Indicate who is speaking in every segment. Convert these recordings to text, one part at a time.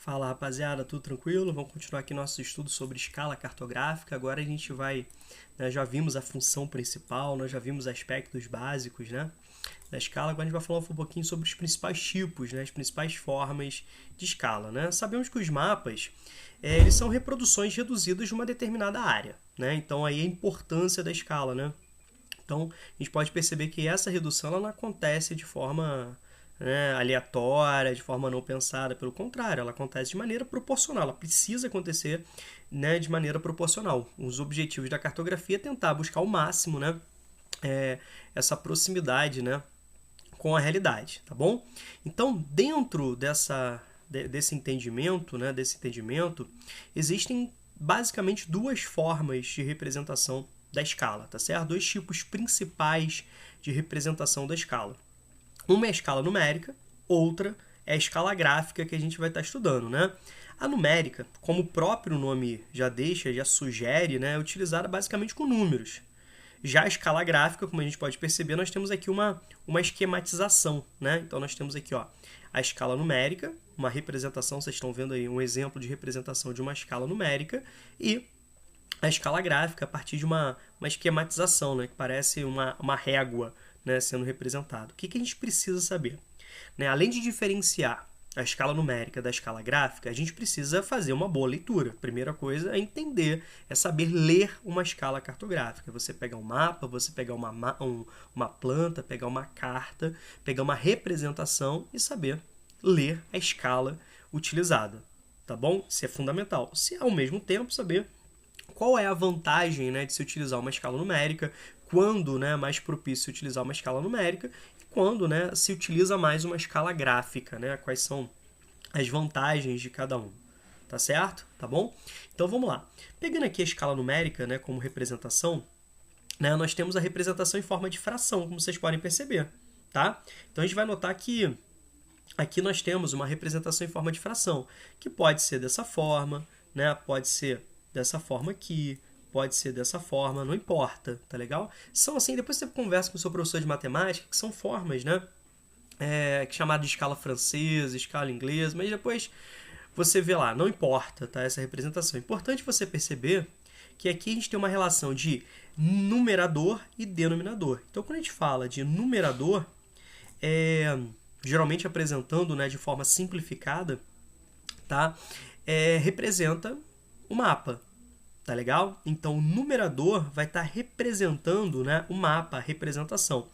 Speaker 1: Fala, rapaziada, tudo tranquilo? Vamos continuar aqui nosso estudo sobre escala cartográfica. Agora a gente vai, já vimos a função principal, nós já vimos aspectos básicos, da escala. Agora a gente vai falar um pouquinho sobre os principais tipos, as principais formas de escala, Sabemos que os mapas, eles são reproduções reduzidas de uma determinada área, Então aí a importância da escala, Então a gente pode perceber que essa redução ela não acontece de forma aleatória, de forma não pensada. Pelo contrário, ela acontece de maneira proporcional, ela precisa acontecer de maneira proporcional. Os objetivos da cartografia é tentar buscar ao máximo essa proximidade com a realidade, tá bom? Então, dentro desse entendimento, existem basicamente duas formas de representação da escala, tá certo? Dois tipos principais de representação da escala. Uma é a escala numérica, outra é a escala gráfica que a gente vai estar estudando, A numérica, como o próprio nome já sugere, é utilizada basicamente com números. Já a escala gráfica, como a gente pode perceber, nós temos aqui uma esquematização, Então, nós temos aqui a escala numérica, uma representação, vocês estão vendo aí um exemplo de representação de uma escala numérica, e a escala gráfica a partir de uma esquematização, que parece uma régua, sendo representado. O que a gente precisa saber? Além de diferenciar a escala numérica da escala gráfica, a gente precisa fazer uma boa leitura. A primeira coisa é entender, é saber ler uma escala cartográfica. Você pegar um mapa, você pegar uma planta, pegar uma carta, pegar uma representação e saber ler a escala utilizada, tá bom? Isso é fundamental. Se ao mesmo tempo saber qual é a vantagem de se utilizar uma escala numérica, quando é mais propício utilizar uma escala numérica e quando se utiliza mais uma escala gráfica, quais são as vantagens de cada um, tá certo? Tá bom? Então vamos lá. Pegando aqui a escala numérica como representação, nós temos a representação em forma de fração, como vocês podem perceber, tá? Então a gente vai notar que aqui nós temos uma representação em forma de fração, que pode ser dessa forma, pode ser dessa forma aqui, pode ser dessa forma, não importa, tá legal? São assim, depois você conversa com o seu professor de matemática, que são formas, chamado de escala francesa, escala inglesa, mas depois você vê lá, não importa, tá? Essa representação. É importante você perceber que aqui a gente tem uma relação de numerador e denominador. Então, quando a gente fala de numerador, geralmente apresentando de forma simplificada, tá? Representa o mapa. Tá legal? Então, o numerador vai estar representando o mapa, a representação.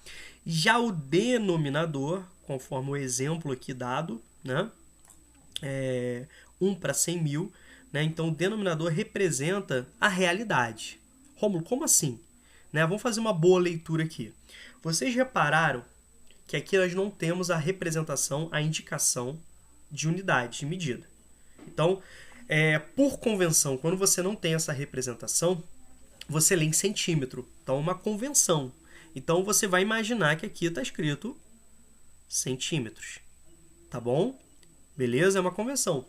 Speaker 1: Já o denominador, conforme o exemplo aqui dado, 1 para 100 mil, então o denominador representa a realidade. Rômulo, como assim? Vamos fazer uma boa leitura aqui. Vocês repararam que aqui nós não temos a representação, a indicação de unidade, de medida. Então, por convenção, quando você não tem essa representação, você lê em centímetro. Então, é uma convenção. Então, você vai imaginar que aqui está escrito centímetros. Tá bom? Beleza? É uma convenção.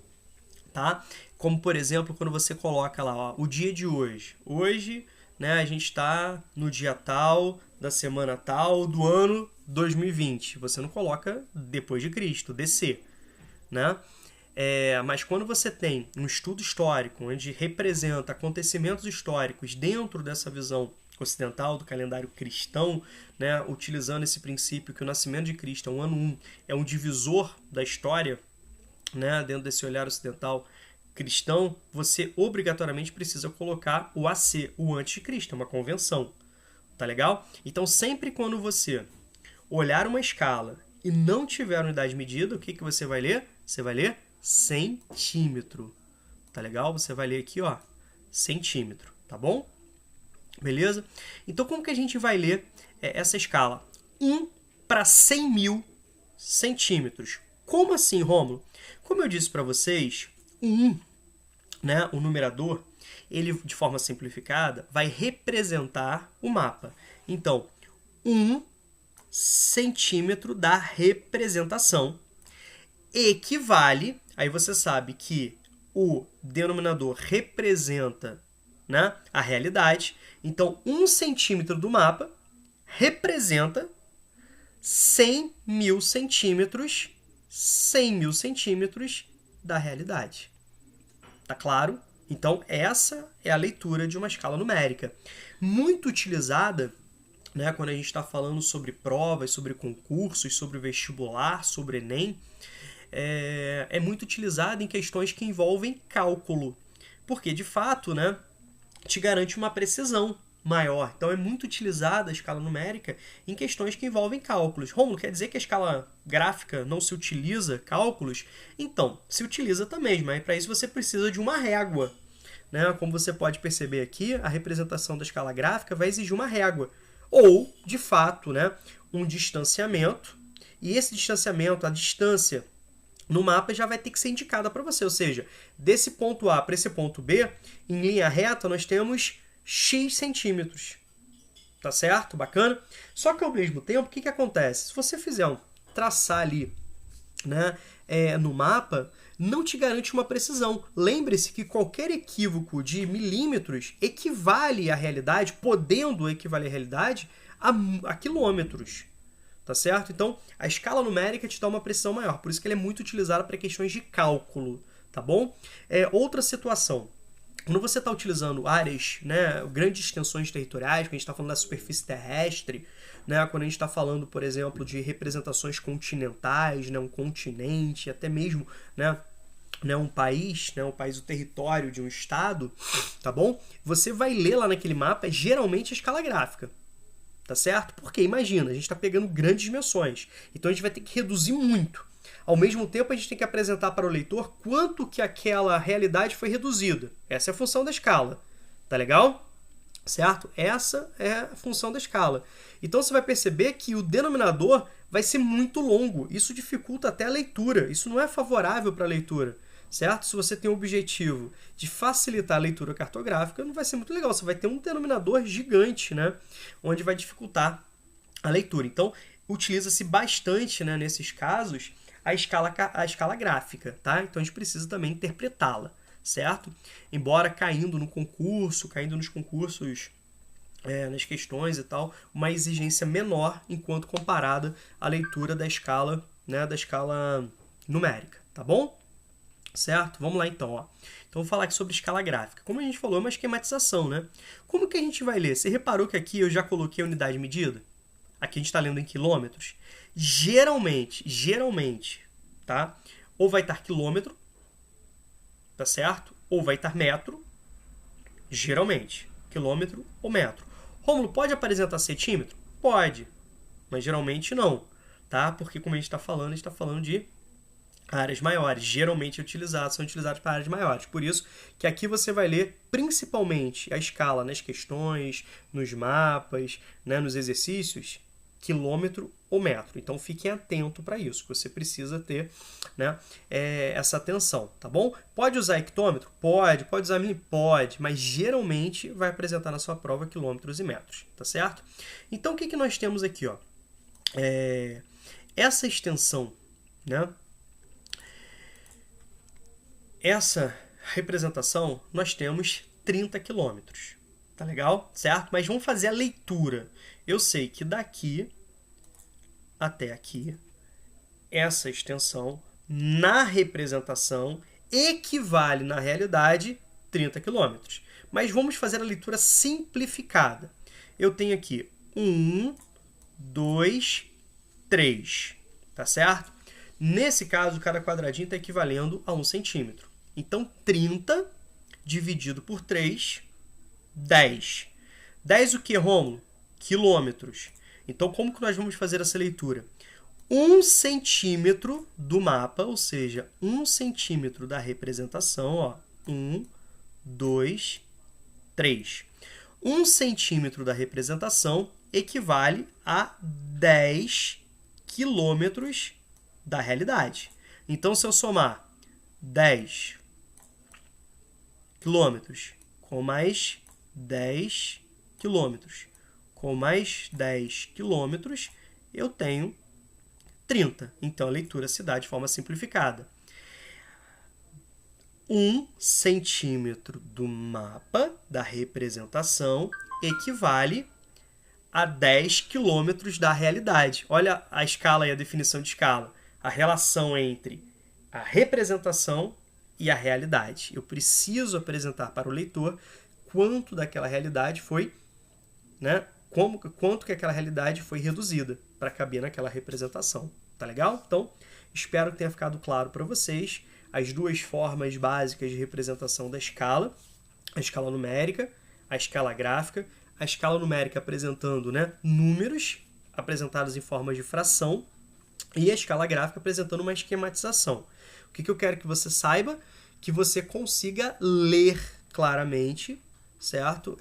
Speaker 1: Tá? Como, por exemplo, quando você coloca lá o dia de hoje. Hoje, a gente está no dia tal, da semana tal, do ano 2020. Você não coloca depois de Cristo, DC. Mas quando você tem um estudo histórico, onde representa acontecimentos históricos dentro dessa visão ocidental do calendário cristão, utilizando esse princípio que o nascimento de Cristo é o ano 1, é um divisor da história, dentro desse olhar ocidental cristão, você obrigatoriamente precisa colocar o AC, o antes de Cristo, é uma convenção. Tá legal? Então, sempre quando você olhar uma escala e não tiver unidade de medida, o que você vai ler? Você vai ler centímetro, tá legal? Você vai ler aqui, centímetro, tá bom? Beleza? Então, como que a gente vai ler essa escala? 1 para 100 mil centímetros. Como assim, Rômulo? Como eu disse para vocês, o 1, o numerador, ele, de forma simplificada, vai representar o mapa. Então, 1 centímetro da representação equivale. Aí você sabe que o denominador representa a realidade. Então, 1 centímetro do mapa representa 100 mil centímetros da realidade. Tá claro? Então, essa é a leitura de uma escala numérica. Muito utilizada, né, quando a gente está falando sobre provas, sobre concursos, sobre vestibular, sobre Enem, é muito utilizada em questões que envolvem cálculo. Porque, de fato, né, te garante uma precisão maior. Então, é muito utilizada a escala numérica em questões que envolvem cálculos. Rômulo, quer dizer que a escala gráfica não se utiliza cálculos? Então, se utiliza também, mas para isso você precisa de uma régua. Né? Como você pode perceber aqui, a representação da escala gráfica vai exigir uma régua. Ou, de fato, né, um distanciamento. E esse distanciamento, a distância no mapa já vai ter que ser indicada para você. Ou seja, desse ponto A para esse ponto B, em linha reta, nós temos X centímetros. Tá certo? Bacana? Só que, ao mesmo tempo, o que acontece? Se você fizer traçar ali, né, no mapa, não te garante uma precisão. Lembre-se que qualquer equívoco de milímetros equivale à realidade, podendo equivaler à realidade, a quilômetros. Tá certo? Então, a escala numérica te dá uma precisão maior. Por isso que ela é muito utilizada para questões de cálculo. Tá bom? Outra situação. Quando você está utilizando áreas, né, grandes extensões territoriais, quando a gente está falando da superfície terrestre, né, quando a gente está falando, por exemplo, de representações continentais, né, um continente, até mesmo, né, um país, o território de um estado, tá bom? Você vai ler lá naquele mapa, geralmente, a escala gráfica. Tá certo? Porque, imagina, a gente está pegando grandes dimensões. Então, a gente vai ter que reduzir muito. Ao mesmo tempo, a gente tem que apresentar para o leitor quanto que aquela realidade foi reduzida. Essa é a função da escala. Tá legal? Certo? Essa é a função da escala. Então, você vai perceber que o denominador vai ser muito longo. Isso dificulta até a leitura. Isso não é favorável para a leitura. Certo? Se você tem o objetivo de facilitar a leitura cartográfica, não vai ser muito legal. Você vai ter um denominador gigante, né? Onde vai dificultar a leitura. Então, utiliza-se bastante, né, nesses casos a escala gráfica. Tá? Então, a gente precisa também interpretá-la. Certo? Embora caindo nos concursos, nas questões e tal, uma exigência menor enquanto comparada à leitura da escala, né, da escala numérica. Tá bom? Certo? Vamos lá então. Ó. Então, vou falar aqui sobre escala gráfica. Como a gente falou, é uma esquematização, né? Como que a gente vai ler? Você reparou que aqui eu já coloquei a unidade de medida? Aqui a gente está lendo em quilômetros. Geralmente, tá? Ou vai estar quilômetro, tá certo? Ou vai estar metro, geralmente. Quilômetro ou metro. Rômulo, pode apresentar centímetro? Pode, mas geralmente não, tá? Porque como a gente está falando de áreas maiores, geralmente são utilizados para áreas maiores. Por isso que aqui você vai ler principalmente a escala nas questões, nos mapas, né, nos exercícios, quilômetro ou metro. Então fiquem atentos para isso, que você precisa ter, né, essa atenção, tá bom? Pode usar hectômetro? Pode usar milímetro? Pode, mas geralmente vai apresentar na sua prova quilômetros e metros, tá certo? Então o que nós temos aqui? Ó? Essa extensão, né? Essa representação, nós temos 30 quilômetros. Tá legal? Certo? Mas vamos fazer a leitura. Eu sei que daqui até aqui, essa extensão, na representação, equivale, na realidade, 30 quilômetros. Mas vamos fazer a leitura simplificada. Eu tenho aqui 1, 2, 3. Tá certo? Nesse caso, cada quadradinho está equivalendo a 1 centímetro. Então, 30 dividido por 3, 10. 10 o que, Rômulo? Quilômetros. Então, como que nós vamos fazer essa leitura? 1 centímetro do mapa, ou seja, 1 centímetro da representação, ó, 1, 2, 3. 1 centímetro da representação equivale a 10 quilômetros da realidade. Então, se eu somar 10 quilômetros com mais 10 quilômetros com mais 10 quilômetros, eu tenho 30. Então, a leitura se dá de forma simplificada. 1 centímetro do mapa da representação equivale a 10 quilômetros da realidade. Olha a escala e a definição de escala. A relação entre a representação e a realidade. Eu preciso apresentar para o leitor quanto daquela realidade foi, né? Quanto que aquela realidade foi reduzida para caber naquela representação. Tá legal? Então, espero que tenha ficado claro para vocês as duas formas básicas de representação da escala, a escala numérica, a escala gráfica. A escala numérica apresentando, né, números apresentados em forma de fração e a escala gráfica apresentando uma esquematização. O que eu quero que você saiba? Que você consiga ler claramente, certo?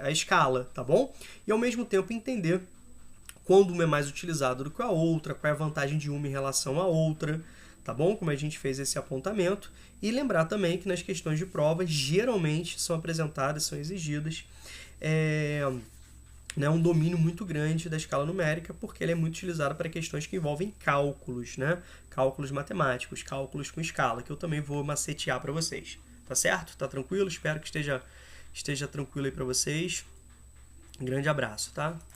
Speaker 1: A escala, tá bom? E ao mesmo tempo entender quando uma é mais utilizada do que a outra, qual é a vantagem de uma em relação à outra, tá bom? Como a gente fez esse apontamento. E lembrar também que nas questões de prova, geralmente são apresentadas, são exigidas um domínio muito grande da escala numérica, porque ele é muito utilizado para questões que envolvem cálculos, né? Cálculos matemáticos, cálculos com escala, que eu também vou macetear para vocês. Tá certo? Tá tranquilo? Espero que esteja tranquilo aí para vocês. Um grande abraço, tá?